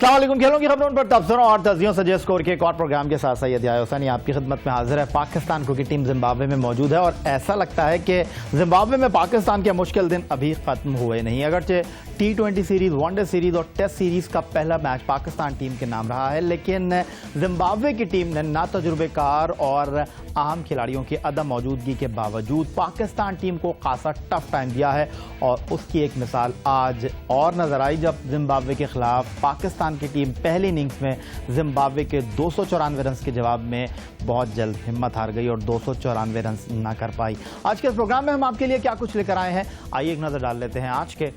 अस्सलाम वालेकुम। खेलों की खबरों पर तबसरों और तजियों सजे स्कोर के एक और प्रोग्राम के साथ सैयद याह्या हुसैनी आपकी खिदमत में हाजिर है। पाकिस्तान क्रिकेट टीम जिम्बाब्वे में मौजूद है और ऐसा लगता है कि जिम्बाब्वे में पाकिस्तान के मुश्किल दिन अभी खत्म हुए नहीं। अगरचे T20 सीरीज, वनडे सीरीज और टेस्ट सीरीज का पहला मैच पाकिस्तान टीम के नाम रहा है, लेकिन जिम्बाब्वे की टीम ने ना तजुर्बेकार और अहम खिलाड़ियों की अदम मौजूदगी के बावजूद पाकिस्तान टीम को खासा टफ टाइम दिया है। और उसकी एक मिसाल आज और नजर आई जब जिम्बाब्वे के खिलाफ पाकिस्तान की टीम पहली इनिंग्स में जिम्बाब्वे के 294 रन के जवाब में बहुत जल्द हिम्मत हार गई और 294 रन ना कर पाई। आज के इस प्रोग्राम में हम आपके लिए क्या कुछ लेकर आए हैं, आइए एक नजर डाल लेते हैं आज के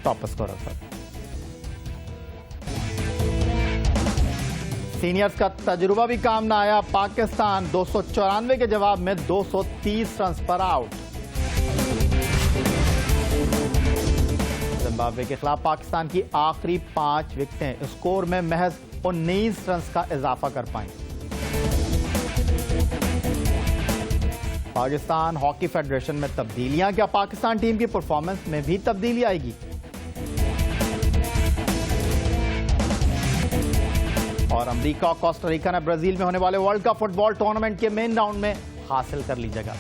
टॉप स्कोरर पर। सीनियर्स का तजुर्बा भी काम ना आया, पाकिस्तान 294 के जवाब में 230 रन पर आउट। जिम्बाब्वे के खिलाफ पाकिस्तान की आखिरी 5 विकेटें स्कोर में महज 19 रन का इजाफा कर पाई। पाकिस्तान हॉकी फेडरेशन में तब्दीलियां, क्या पाकिस्तान टीम की परफॉर्मेंस में भी तब्दीली आएगी? और अमेरिका और कोस्टा रिका ने ब्राजील में होने वाले वर्ल्ड कप फुटबॉल टूर्नामेंट के मेन राउंड में हासिल कर ली जगह।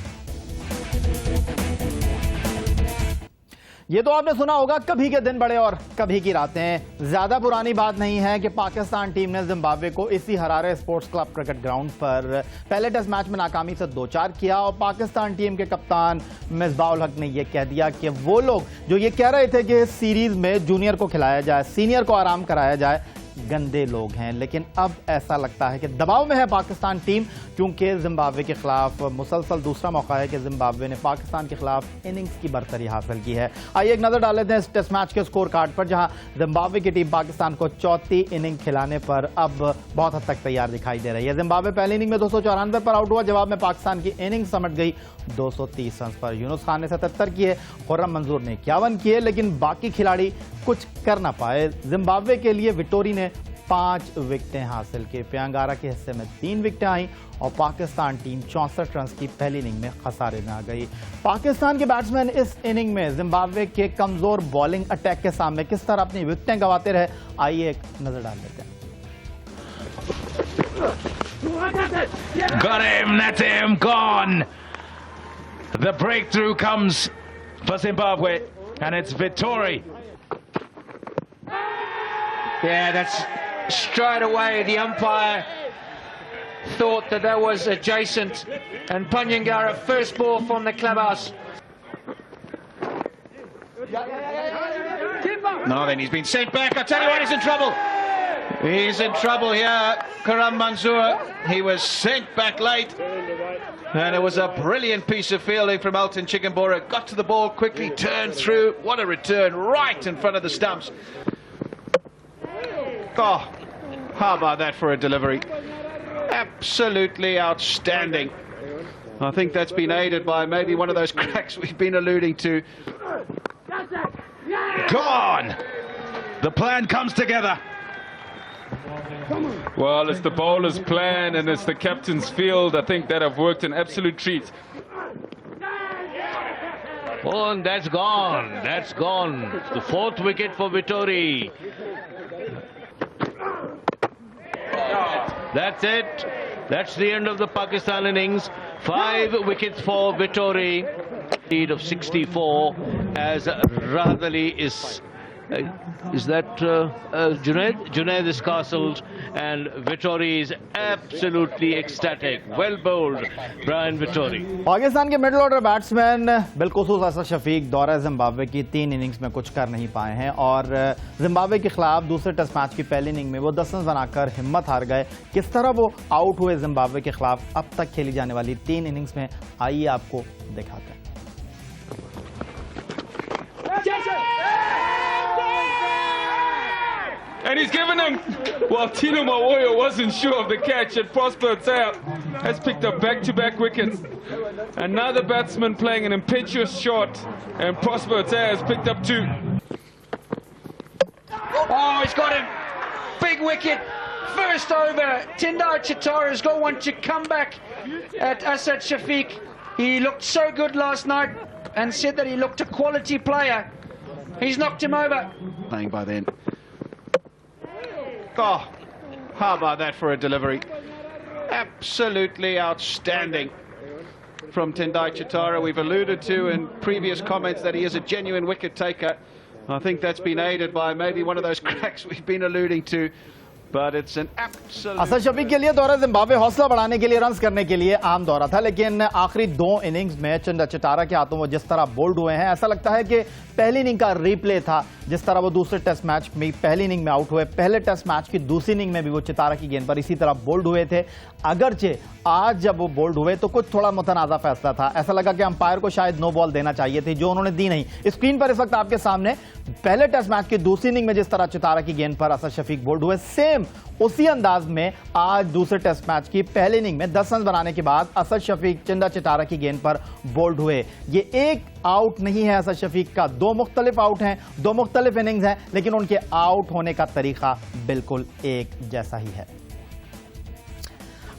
ये तो आपने सुना होगा, कभी के दिन बड़े और कभी की रातें। ज्यादा पुरानी बात नहीं है कि पाकिस्तान टीम ने जिम्बाब्वे को इसी Harare sports club cricket ground पर पहले टेस्ट मैच में नाकामी से 2-4 किया और पाकिस्तान टीम के कप्तान मिसबाउल हक ने यह कह दिया कि वो लोग जो ये कह रहे थे कि इस सीरीज में जूनियर को खिलाया जाए, सीनियर को आराम कराया जाए, गंदे लोग हैं। लेकिन अब ऐसा लगता है कि दबाव में है पाकिस्तान टीम, क्योंकि जिम्बाब्वे के खिलाफ मुसलसल दूसरा मौका है कि जिम्बाब्वे ने पाकिस्तान के खिलाफ इनिंग्स की बरतरी हासिल की है। आइए एक नजर डाल लेते हैं इस टेस्ट मैच के स्कोर कार्ड पर, जहां जिम्बाब्वे की टीम पाकिस्तान को चौथी इनिंग खिलाने पर अब बहुत हद तक तैयार दिखाई दे रही है। जिम्बाब्वे पहली इनिंग में 294 पर आउट हुआ, जवाब में पाकिस्तान की इनिंग समझ गई 230 रन पर। यूनुस खान ने 77 किए, खुर्रम मंजूर ने 51 किए, लेकिन बाकी खिलाड़ी कुछ कर ना पाए। जिम्बाब्वे के लिए विटोरी ने 5 विकेटें हासिल की, प्यांगारा के हिस्से में 3 विकेटें आई और पाकिस्तान टीम 64 रन की पहली इनिंग में खसारे में आ गई। पाकिस्तान के बैट्समैन इस इनिंग में जिम्बाब्वे के कमजोर बॉलिंग अटैक के सामने किस तरह अपनी विकेटें गंवाते रहे, आइए एक नजर डाल लेते हैं। Got him, that's him, gone. The breakthrough comes for Zimbabwe, and it's Vittori. Yeah, that's straight away. The umpire thought that was adjacent, and Panyangara first ball from the clubhouse. No, then he's been sent back. I tell you what, he's in trouble. He's in trouble here, Karam Manzoor. He was sent back late, and it was a brilliant piece of fielding from Alton Chigumbura. Got to the ball quickly, turned through. What a return, right in front of the stumps. Oh, how about that for a delivery? Absolutely outstanding. I think that's been aided by maybe one of those cracks we've been alluding to. Gone! The plan comes together. Well, it's the bowler's plan and it's the captain's field. I think that have worked an absolute treat. Oh, and that's gone. That's gone. It's the 4th wicket for Vittori. That's it. That's the end of the Pakistan innings. 5 wickets for Vittori. Lead of 64 as Rahadali is that Junaid is castled and Vittori is absolutely ecstatic. Well bowled, Brian Vittori. Pakistan के middle order batsman बिलखुसूस असद शफीक दौरा Zimbabwe की 3 innings में कुछ कर नहीं पाए हैं और जिम्बाब्वे के खिलाफ दूसरे टेस्ट मैच की पहली इनिंग में वो 10 रन बनाकर हिम्मत हार गए। किस तरह वो आउट हुए जिम्बाब्वे के खिलाफ अब तक खेली जाने वाली 3 इनिंग्स में, आइए आपको दिखाते हैं। And he's given him, well, Tino Mawoyo wasn't sure of the catch, and Prosper Otayo has picked up back-to-back wickets. Another batsman playing an impetuous shot, and Prosper Otayo has picked up 2. Oh, he's got him. Big wicket. First over. Tindar Chitara's got one to come back at Asad Shafiq. He looked so good last night and said that he looked a quality player. He's knocked him over. Playing by then. Oh, how about that for a delivery? Absolutely outstanding from Tendai Chitara. We've alluded to in previous comments that he is a genuine wicket taker. I think that's been aided by maybe one of those cracks we've been alluding to. But it's an absolute... Asad Shafiq के लिए दौरा Zimbabwe हौसला बढ़ाने के लिए runs करने के लिए आम दौरा था, लेकिन आखिरी 2 इनिंग्स में चंदा चिटारा के हाथों वो जिस तरह बोल्ड हुए हैं, ऐसा लगता है कि पहली इनिंग का रीप्ले था। जिस तरह वो दूसरे टेस्ट मैच में पहली इनिंग में आउट हुए, पहले टेस्ट मैच की दूसरी इनिंग में भी वो चितारा की गेंद पर इसी तरह बोल्ड हुए थे। अगरचे आज जब वो बोल्ड हुए तो कुछ थोड़ा मुतनाज़ा फैसला था, ऐसा लगा कि अंपायर को शायद नो बॉल देना चाहिए थी, जो उन्होंने दी नहीं। स्क्रीन पर इस वक्त आपके सामने पहले टेस्ट मैच की दूसरी इनिंग में जिस तरह चितारा की गेंद पर असद शफीक बोल्ड हुए, सेम उसी अंदाज में आज दूसरे टेस्ट मैच की पहली इनिंग में 10 रन बनाने के बाद असद शफीक चंदा चिटारा की गेंद पर बोल्ड हुए। ये एक आउट नहीं है असद शफीक का, 2 मुख्तलिफ आउट हैं, 2 मुख्तलिफ इनिंग्स हैं, लेकिन उनके आउट होने का तरीका बिल्कुल एक जैसा ही है।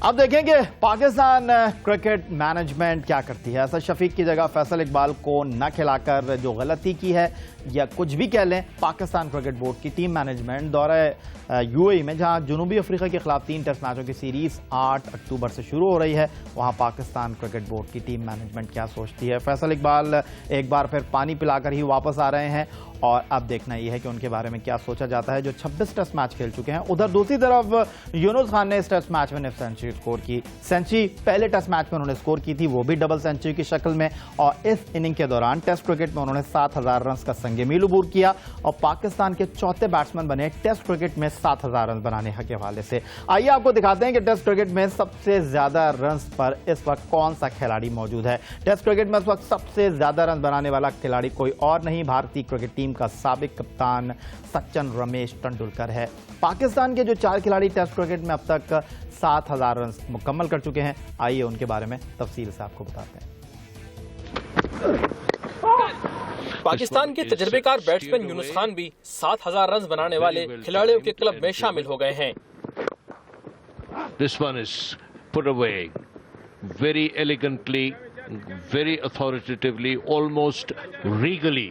अब देखेंगे पाकिस्तान क्रिकेट मैनेजमेंट क्या करती है। असद शफीक की जगह फैसल इकबाल को न खिलाकर जो गलती की है, या कुछ भी कह लें, पाकिस्तान क्रिकेट बोर्ड की टीम मैनेजमेंट दौरे यूएई में, जहां जनूबी अफ्रीका के खिलाफ 3 टेस्ट मैचों की सीरीज 8 अक्टूबर से शुरू हो रही है, वहां पाकिस्तान क्रिकेट बोर्ड की टीम मैनेजमेंट क्या सोचती है। फैसल इकबाल एक बार फिर पानी पिलाकर ही वापस आ रहे हैं, और अब देखना यह है कि उनके बारे में क्या सोचा जाता है, जो 26 टेस्ट मैच खेल चुके हैं। उधर दूसरी तरफ यूनुस खान ने इस टेस्ट मैच में सेंचुरी स्कोर की। सेंचुरी पहले टेस्ट मैच में उन्होंने स्कोर की थी, वो भी डबल सेंचुरी की शक्ल में, और इस इनिंग के दौरान टेस्ट क्रिकेट में उन्होंने 7000 रन का संगे मील अबूर किया और पाकिस्तान के चौथे बैट्समैन बने टेस्ट क्रिकेट में 7000 रन बनाने के हवाले से। आइए आपको दिखाते हैं कि टेस्ट क्रिकेट में सबसे ज्यादा रन पर इस वक्त कौन सा खिलाड़ी मौजूद है। टेस्ट क्रिकेट में इस वक्त सबसे ज्यादा रन बनाने वाला खिलाड़ी कोई और नहीं, भारतीय क्रिकेट टीम का साबिक कप्तान सचिन रमेश तेंदुलकर है। पाकिस्तान के जो 4 खिलाड़ी टेस्ट क्रिकेट में अब तक 7000 रन मुकम्मल कर चुके हैं, आइए उनके बारे में तफसील से आपको बताते हैं। पाकिस्तान के तजर्बेकार बैट्समैन यूनुस खान भी 7000 रन बनाने वाले खिलाड़ियों के क्लब में शामिल हो गए हैं। This one is put away very elegantly, very authoritatively, almost regally.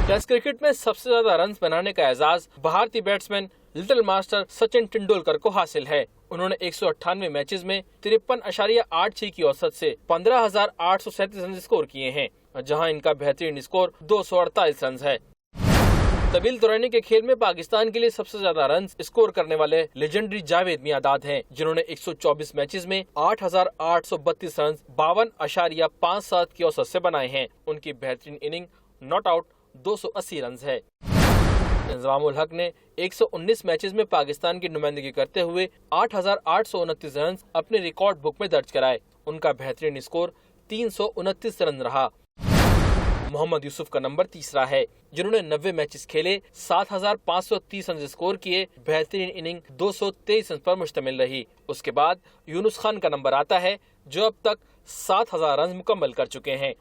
Test cricket में सबसे ज्यादा रन बनाने का एजाज भारतीय batsman little master Sachin Tendulkar को हासिल है। उन्होंने 198 मैचेस में 53.86 की औसत से 15,837 रन स्कोर किए हैं, जहां इनका बेहतरीन स्कोर 248 रन है। तबील तुरैनी के खेल में पाकिस्तान के लिए सबसे ज्यादा रन स्कोर करने वाले लेजेंडरी जावेद मियांदाद हैं, जिन्होंने 124 मैचेस में 8,832 रन 52.57 की औसत से बनाए हैं। उनकी बेहतरीन इनिंग नॉट आउट 280 रन है। इंजमामुल हक ने 119 मैचेस में पाकिस्तान की नुमाइंदगी करते हुए 8,829 रन अपने रिकॉर्ड बुक में दर्ज कराए। उनका बेहतरीन स्कोर 329 रन रहा। मोहम्मद यूसुफ का नंबर तीसरा है, जिन्होंने 90 मैचेस खेले, 7,530 रन स्कोर किए। बेहतरीन इनिंग 223 रन पर मुश्तमिल रही। उसके बाद यूनुस खान का नंबर आता है, जो अब तक 7000 रन मुकम्मल कर चुके हैं।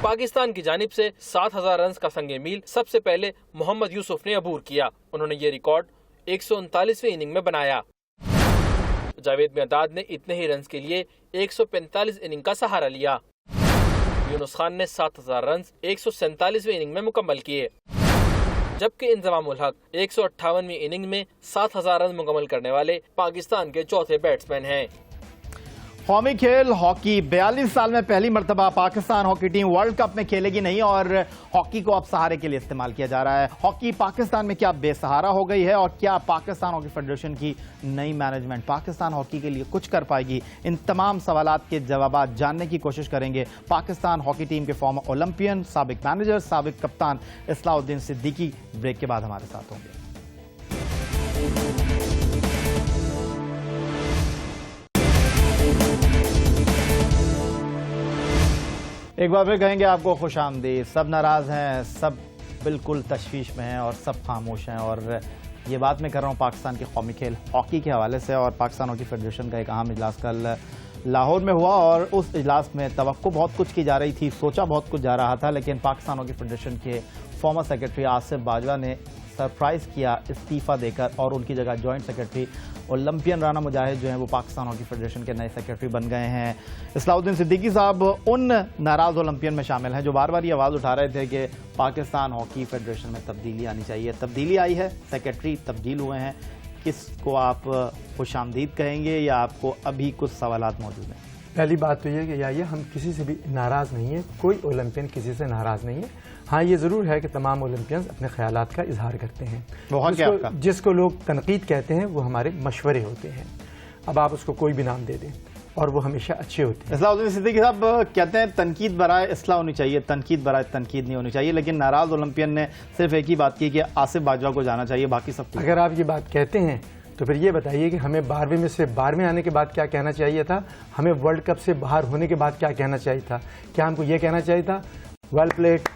पाकिस्तान की जानिब से 7000 रन का संगे मील सबसे पहले मोहम्मद यूसुफ ने अबूर किया। उन्होंने ये रिकॉर्ड 139वीं इनिंग में बनाया। जावेद मियांदाद ने इतने ही रन के लिए 145 इनिंग का सहारा लिया। यूनुस खान ने 7000 रन 147वीं इनिंग में मुकम्मल किए, जबकि इंजमामुल हक 158वीं इनिंग में 7000 रन मुकम्मल करने वाले पाकिस्तान के चौथे बैट्समैन हैं। कौमी खेल हॉकी 42 साल में पहली मर्तबा Pakistan hockey team world cup में खेलेगी नहीं, और हॉकी को अब सहारे के लिए इस्तेमाल किया जा रहा है। हॉकी पाकिस्तान में क्या बेसहारा हो गई है, और क्या पाकिस्तान हॉकी फेडरेशन की नई मैनेजमेंट पाकिस्तान हॉकी के लिए कुछ कर पाएगी? इन तमाम सवालात के जवाब जानने की कोशिश करेंगे पाकिस्तान हॉकी टीम के फॉर्मर ओलंपियन, साबिक मैनेजर, साबिक कप्तान इस्लाउद्दीन सिद्दीकी। ब्रेक के बाद हमारे साथ होंगे। एक बार फिर कहेंगे आपको खुशामदीद। सब नाराज हैं, सब बिल्कुल तशवीश में हैं और सब खामोश हैं, और ये बात मैं कर रहा हूँ पाकिस्तान के कौमी खेल हॉकी के हवाले से। और पाकिस्तान हॉकी फेडरेशन का एक अहम इजलास कल लाहौर में हुआ, और उस इजलास में तवक्को बहुत कुछ की जा रही थी, सोचा बहुत कुछ जा रहा था, लेकिन पाकिस्तान हॉकी फेडरेशन के फॉर्मर सेक्रेटरी आसिफ बाजवा ने सरप्राइज किया इस्तीफा देकर और उनकी जगह जॉइंट सेक्रेटरी ओलंपियन राना मुजाहिद जो हैं वो पाकिस्तान हॉकी फेडरेशन के नए सेक्रेटरी बन गए हैं। इस्लाउद्दीन सिद्दीकी साहब उन नाराज ओलंपियन में शामिल हैं जो बार बार ये आवाज़ उठा रहे थे कि पाकिस्तान हॉकी फेडरेशन में तब्दीली आनी चाहिए। तब्दीली आई है, सेक्रेटरी तब्दील हुए हैं, किसको आप खुशामदीद कहेंगे या आपको अभी कुछ सवालात मौजूद हैं? पहली बात तो ये कि ये हम किसी से भी नाराज़ नहीं है, कोई ओलंपियन किसी से नाराज़ नहीं है। हाँ, ये ज़रूर है कि तमाम ओलंपियंस अपने ख्यालात का इजहार करते हैं। जिसको लोग तनकीद कहते हैं वो हमारे मशवरे होते हैं। अब आप उसको कोई भी नाम दे दें और वो हमेशा अच्छे होते हैं। इस्लाउद्दीन सिद्दीकी साहब कहते हैं तनकीद बराए इस्लाह होनी चाहिए, तनकीद बराए तनकीद नहीं होनी चाहिए, लेकिन नाराज ओलंपियन ने सिर्फ एक ही बात की कि आसिफ बाजवा को जाना चाहिए, बाकी सब। अगर आप ये बात कहते हैं तो फिर ये बताइए कि हमें 12वीं में से 12वीं आने के बाद क्या कहना चाहिए था, हमें वर्ल्ड कप से बाहर होने के बाद क्या कहना चाहिए था? क्या हमको ये कहना चाहिए था वेल प्लेड,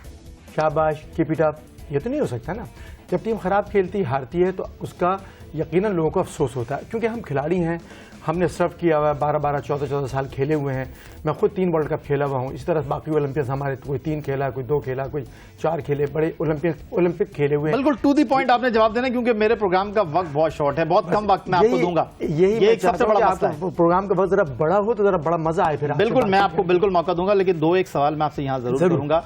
शाबाश, कीप इट अप? ये तो नहीं हो सकता ना। जब टीम खराब खेलती हारती है तो उसका यकीनन लोगों को अफसोस होता है, क्योंकि हम खिलाड़ी हैं, हमने सर्व किया हुआ है, 12-12, 14-14 साल खेले हुए हैं। मैं खुद 3 वर्ल्ड कप खेला हुआ हूँ। इस तरह बाकी ओलंपियंस हमारे कोई 3 खेला, कोई 2 खेला, कोई 4 खेले, बड़े ओलंपिक खेले हुए हैं। बिल्कुल टू दी पॉइंट आपने जवाब देना, क्योंकि मेरे प्रोग्राम का वक्त बहुत शॉर्ट है, बहुत कम वक्त मैं आपको दूंगा। यही एक सबसे बड़ा मसला है। प्रोग्राम का वक्त जरा बड़ा हो तो जरा बड़ा मजा आए। फिर बिल्कुल मैं आपको बिल्कुल मौका दूंगा, लेकिन 2-1 सवाल मैं आपसे यहाँ जरूर करूंगा।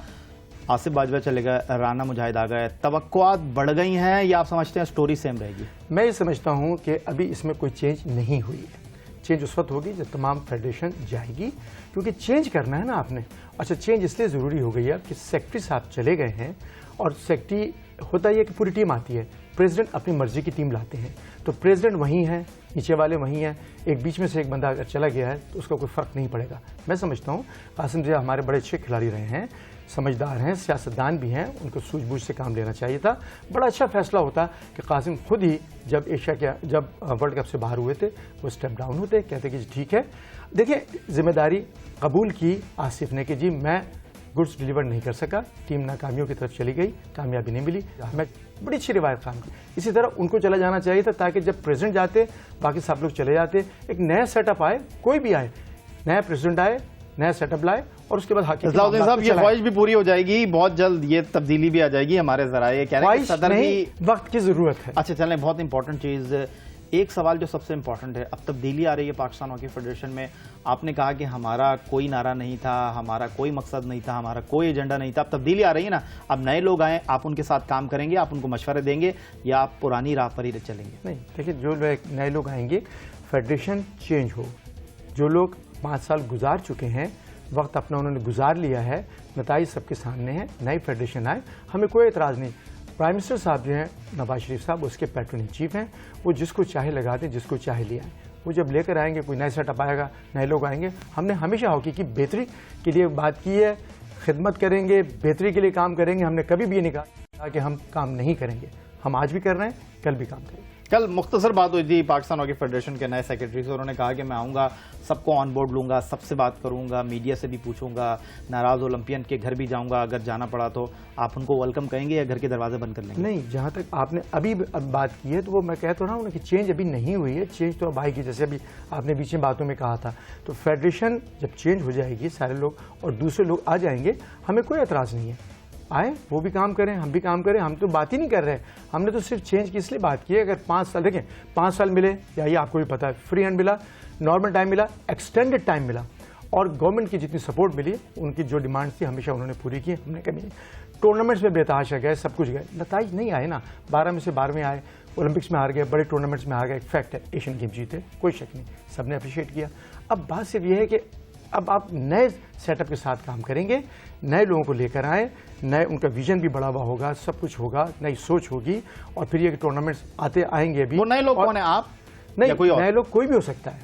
आसिफ बाजवा चले गए, राना मुजाहिद आ गए, तवक्कुआत बढ़ गई हैं या आप समझते हैं स्टोरी सेम रहेगी? मैं ये समझता हूँ कि अभी इसमें कोई चेंज नहीं हुई है। चेंज उस वक्त होगी जब तमाम फेडरेशन जाएगी, क्योंकि चेंज करना है ना आपने। अच्छा, चेंज इसलिए ज़रूरी हो गई है कि सेक्रेटरी साहब चले गए हैं और सेक्रेटरी होता ही है कि पूरी टीम आती है, प्रेसिडेंट अपनी मर्जी की टीम लाते हैं, तो प्रेसिडेंट वहीं है, नीचे वाले वहीं हैं, एक बीच में से एक बंदा अगर चला गया है तो उसका कोई फ़र्क नहीं पड़ेगा। मैं समझता हूँ कासिम जिया हमारे बड़े अच्छे खिलाड़ी रहे हैं, समझदार हैं, सियासतदान भी हैं, उनको सूझबूझ से काम लेना चाहिए था। बड़ा अच्छा फैसला होता कि कासिम खुद ही जब वर्ल्ड कप से बाहर हुए थे वो स्टेप डाउन होते, कहते कि ठीक है। देखिए, जिम्मेदारी कबूल की आसिफ ने कि जी मैं गुड्स डिलीवर नहीं कर सका, टीम नाकामियों की तरफ चली गई, कामयाबी नहीं मिली, मैं बड़ी अच्छी रिवायत काम की। इसी तरह उनको चला जाना चाहिए था, ताकि जब प्रेसिडेंट जाते बाकी सब लोग चले जाते, एक नया सेटअप आए, कोई भी आए, नया प्रेसिडेंट आए, नया सेटअप लाए और उसके बाद हाकी इस्लाउद्दीन साहब ये ख्वाहिश भी पूरी हो जाएगी, बहुत जल्द ये तब्दीली भी आ जाएगी। हमारे जराए कह रहे हैं सदर भी वक्त की जरूरत है। अच्छा चलें, बहुत इंपॉर्टेंट चीज़, एक सवाल जो सबसे इंपॉर्टेंट है, अब तब्दीली आ रही है पाकिस्तान हॉकी फेडरेशन में। आपने कहा कि हमारा कोई नारा नहीं था, हमारा कोई मकसद नहीं था, हमारा कोई एजेंडा नहीं था। अब तब्दीली आ रही है ना, अब नए लोग आए, आप उनके साथ काम करेंगे, आप उनको मशवरे देंगे या आप पुरानी राह पर ही चलेंगे? नहीं, देखिए, जो नए लोग आएंगे, फेडरेशन चेंज हो, जो लोग 5 साल गुजार चुके हैं, वक्त अपना उन्होंने गुजार लिया है, नताइज सबके सामने है, नई फेडरेशन आए, हमें कोई एतराज़ नहीं। प्राइम मिनिस्टर साहब जो हैं नवाज शरीफ साहब, उसके पैट्रन इन चीफ हैं, वो जिसको चाहे लगा दें, जिसको चाहे ले आए। वो जब लेकर आएंगे, कोई नया सेटअप आएगा, नए लोग आएंगे। हमने हमेशा हॉकी की बेहतरी के लिए बात की है, खिदमत करेंगे, बेहतरी के लिए काम करेंगे। हमने कभी भी ये नहीं कहा कि हम काम नहीं करेंगे। हम आज भी कर रहे हैं, कल भी काम करेंगे। कल मुख्तसर बात हुई थी पाकिस्तान हॉकी फेडरेशन के नए सेक्रेटरी से, उन्होंने कहा कि मैं आऊँगा, सबको ऑन बोर्ड लूँगा, सबसे बात करूँगा, मीडिया से भी पूछूंगा, नाराज़ ओलंपियन के घर भी जाऊँगा, अगर जाना पड़ा तो आप उनको वेलकम कहेंगे या घर के दरवाजे बंद कर लेंगे? नहीं, जहाँ तक आपने अभी अब बात की है तो वो मैं कह तो रहा हूँ कि चेंज अभी नहीं हुई है, चेंज तो अब आएगी। जैसे अभी आपने बीच में बातों में कहा था, तो फेडरेशन जब चेंज हो जाएगी, सारे लोग और दूसरे लोग आ जाएंगे, हमें कोई एतराज़ नहीं है। आए, वो भी काम करें, हम भी काम करें। हम तो बात ही नहीं कर रहे, हमने तो सिर्फ चेंज की इसलिए बात की है। अगर 5 साल देखें, 5 साल मिले या ये आपको भी पता है, फ्री हैंड मिला, नॉर्मल टाइम मिला, एक्सटेंडेड टाइम मिला, और गवर्नमेंट की जितनी सपोर्ट मिली, उनकी जो डिमांड्स थी हमेशा उन्होंने पूरी की, हमने कभी टूर्नामेंट्स में बेतहाशा गए, सब कुछ गए, नताइज नहीं आए ना। 12 में से 12वें आए, ओलंपिक्स में हार गए, बड़े टूर्नामेंट्स में हार गए, एक फैक्ट है। एशियन गेम जीते, कोई शक नहीं, सबने अप्रिशिएट किया। अब बात सिर्फ ये है कि अब आप नए सेटअप के साथ काम करेंगे, नए लोगों को लेकर आए, नए, उनका विजन भी बढ़ा हुआ होगा, सब कुछ होगा, नई सोच होगी, और फिर ये टूर्नामेंट्स आते आएंगे भी। वो नए लोग कौन है, आप? नहीं, कोई नए लोग कोई भी हो सकता है,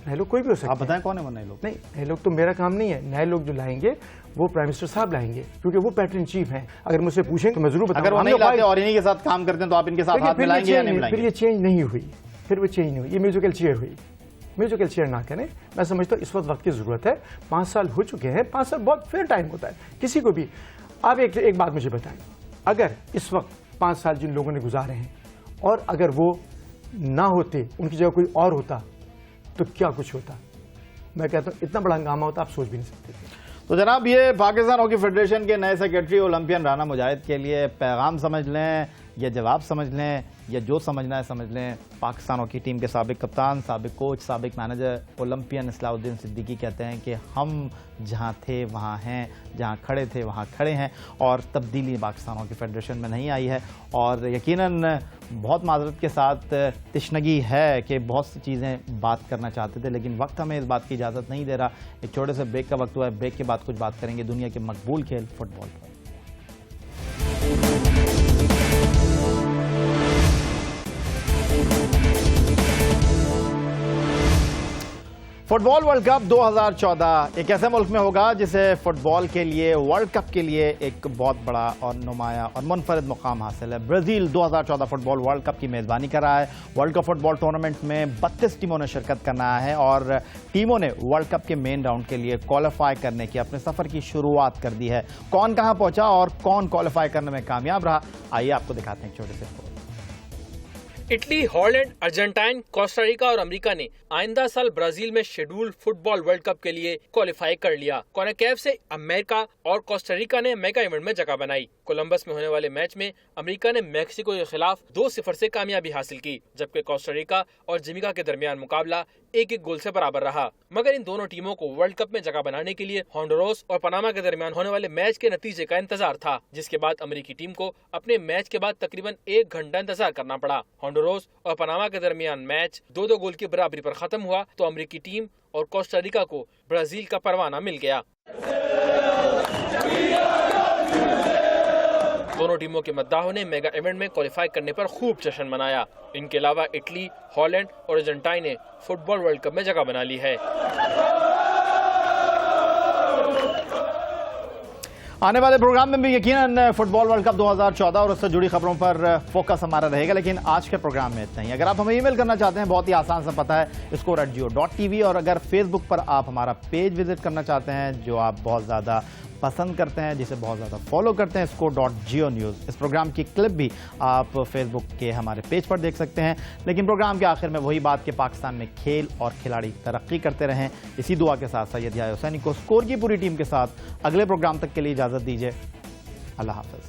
नए लोग कोई भी हो सकता है। आप बताएं कौन है वो नए लोग? नहीं, नए लोग तो मेरा काम नहीं है। नए लोग जो लाएंगे वो प्राइम मिनिस्टर साहब लाएंगे, क्योंकि वो पैटर्न चीफ हैं। अगर मुझसे पूछें तो मैं जरूर बताऊंगा। अगर वो नहीं लाते और इन्हीं के साथ काम करते हैं तो आप इनके साथ हाथ मिलाएंगे या नहीं मिलाएंगे? फिर ये चेंज नहीं हुई, फिर वो चेंज नहीं हुई, ये म्यूजिकल चेयर हुई। म्यूजिकल चेयर ना करें, मैं समझता हूँ इस वक्त की जरूरत है। 5 साल हो चुके हैं, 5 साल बहुत फेयर टाइम होता है किसी को भी। आप एक बात मुझे बताएं, अगर इस वक्त 5 साल जिन लोगों ने गुजारे हैं और अगर वो ना होते, उनकी जगह कोई और होता, तो क्या कुछ होता? मैं कहता हूँ इतना बड़ा हंगामा होता, आप सोच भी नहीं सकते। तो जनाब, ये पाकिस्तान हॉकी फेडरेशन के नए सेक्रेटरी ओलंपियन राना मुजाहिद के लिए पैगाम समझ लें, ये जवाब समझ लें या जो समझना है समझ लें। पाकिस्तान हॉकी टीम के साबिक कप्तान, साबिक कोच, साबिक मैनेजर ओलंपियन इस्लाउद्दीन सिद्दीकी कहते हैं कि हम जहां थे वहां हैं, जहां खड़े थे वहां खड़े हैं और तब्दीली पाकिस्तान हॉकी फेडरेशन में नहीं आई है। और यकीनन बहुत माजरत के साथ तशनगी है कि बहुत सी चीज़ें बात करना चाहते थे, लेकिन वक्त हमें इस बात की इजाज़त नहीं दे रहा। एक छोटे से ब्रेक का वक्त हुआ है, ब्रेक के बाद कुछ बात करेंगे दुनिया के मकबूल खेल फुटबॉल पर। फुटबॉल वर्ल्ड कप 2014 एक ऐसे मुल्क में होगा जिसे फुटबॉल के लिए, वर्ल्ड कप के लिए एक बहुत बड़ा और नुमाया और मुनफरद मुकाम हासिल है। ब्राज़ील 2014 फुटबॉल वर्ल्ड कप की मेज़बानी कर रहा है। वर्ल्ड कप फुटबॉल टूर्नामेंट में 32 टीमों ने शिरकत करना है और टीमों ने वर्ल्ड कप के मेन राउंड के लिए क्वालिफाई करने की अपने सफ़र की शुरुआत कर दी है। कौन कहाँ पहुंचा और कौन क्वालिफाई करने में कामयाब रहा, आइए आपको दिखाते हैं एक छोटे से। इटली, हॉलैंड, अर्जेंटाइन, कोस्टारिका और अमेरिका ने आइंदा साल ब्राजील में शेड्यूल फुटबॉल वर्ल्ड कप के लिए क्वालिफाई कर लिया। कॉन्कैफ से अमेरिका और कोस्टारिका ने मेगा इवेंट में जगह बनाई। कोलंबस में होने वाले मैच में अमेरिका ने मेक्सिको के खिलाफ 2-0 से कामयाबी हासिल की, जबकि कोस्टारिका और जमैका के दरमियान मुकाबला 1-1 गोल से बराबर रहा। मगर इन दोनों टीमों को वर्ल्ड कप में जगह बनाने के लिए होंडुरास और पनामा के दरमियान होने वाले मैच के नतीजे का इंतजार था, जिसके बाद अमेरिकी टीम को अपने मैच के बाद तकरीबन 1 घंटा इंतजार करना पड़ा। होंडुरास और पनामा के दरमियान मैच 2-2 गोल की बराबरी पर खत्म हुआ तो अमेरिकी टीम और कोस्टारिका को ब्राजील का परवाना मिल गया। दोनों टीमों के मद्दाहों ने मेगा इवेंट में क्वालिफाई करने पर खूब जश्न मनाया। इनके अलावा इटली, हॉलैंड और अर्जेंटाइन ने फुटबॉल वर्ल्ड कप में जगह बना ली है। आने वाले प्रोग्राम में भी यकीनन फुटबॉल वर्ल्ड कप 2014 और उससे जुड़ी खबरों पर फोकस हमारा रहेगा, लेकिन आज के प्रोग्राम में इतना ही। अगर आप हमें ईमेल करना चाहते हैं, बहुत ही आसान सा पता है, score@jio.tv। और अगर फेसबुक पर आप हमारा पेज विजिट करना चाहते हैं, जो आप बहुत ज़्यादा पसंद करते हैं, जिसे बहुत ज़्यादा फॉलो करते हैं, score.geo न्यूज़। इस प्रोग्राम की क्लिप भी आप फेसबुक के हमारे पेज पर देख सकते हैं। लेकिन प्रोग्राम के आखिर में वही बात कि पाकिस्तान में खेल और खिलाड़ी तरक्की करते रहें, इसी दुआ के साथ सैयद याह्या हुसैनी को स्कोर की पूरी टीम के साथ अगले प्रोग्राम तक के लिए इजाज़त दीजिए। अल्लाह हाफ़िज़।